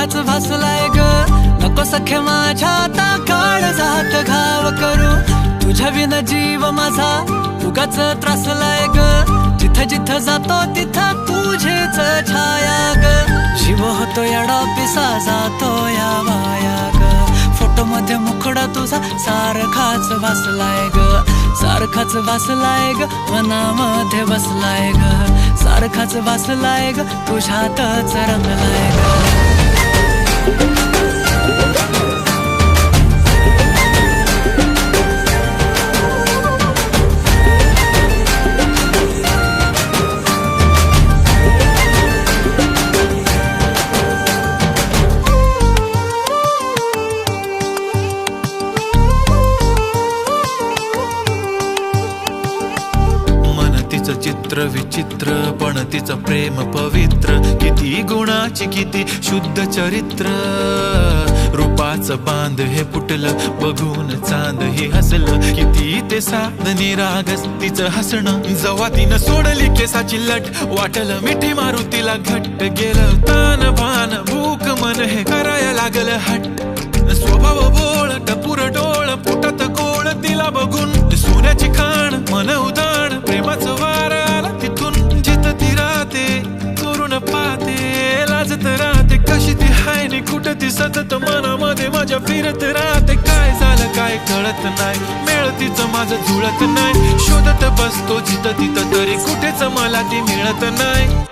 सारखाच भासलाय ग, नको सखे माझ्या आता काळजात घाव करू. तुझ्या विना जीव माझा उगाच त्रासलाय ग, जिथं जिथं जातो तिथं तुझेच छाया ग. जीव होतो येडा पिसा जातो या माया ग, फोटो मध्ये मुखडा तुझा सारखाच भासलाय ग, सारखाच भासलाय ग, मनामध्ये बसलाय ग, सारखाच भासलाय ग, तुझ्यातच रंगलाय ग. चित्र विचित्र पण तिचं प्रेम पवित्र, किती गुणाची किती शुद्ध चरित्र. रूपाचं बांध हे फुटलं बघून चांद हे हसलं, किती ते साधनी रागस तिचं हसणं. जवा तिनं सोडली केसाची लट वाटलं मिठी मारू तिला घट्ट, गेलं तान भान भूक मन हे करायला लागलं हट्ट. स्वभाव बोळ टपुर डोळ पोटात गोळ तिला बघून, सोन्याची खाण मन उदाण प्रेमाचं वार आला तिथून. जिथं ती राहते करून पाहते लाजत राहते, कशी ती हाय नि कुठं ती सतत मनामध्ये माझ्या फिरत राहते. काय झालं काय कळत नाही, मेळ तिचं माझं जुळत नाही, शोधत बसतो जिथं तिथं तरी कुठेच मला ती मिळत नाही.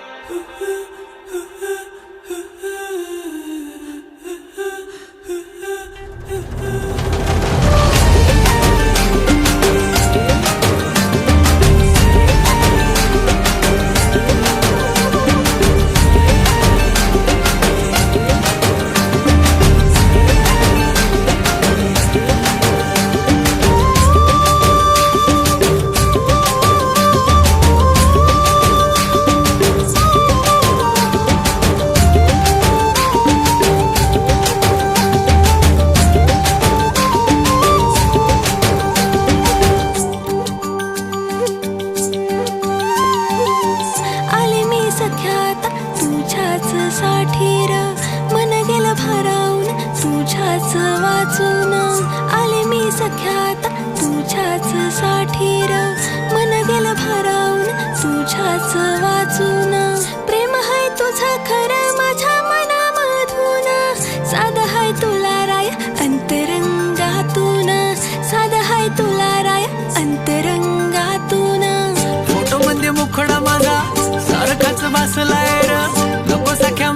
मन गेलं भारावून तुझ्याच वाचून, आले मी सख्यात तुझ्याच साठीर. मन गेलं भारावून तुझ्याच वाचून, प्रेम हाय तुझं खरं माझ्या मनामधून. साध हाय तुला राय अंतरंगातून, साध हाय तुला राय अंतरंगातून. फोटो मध्ये मुखडा माझा सारखाच भासलाय र, नको सख्या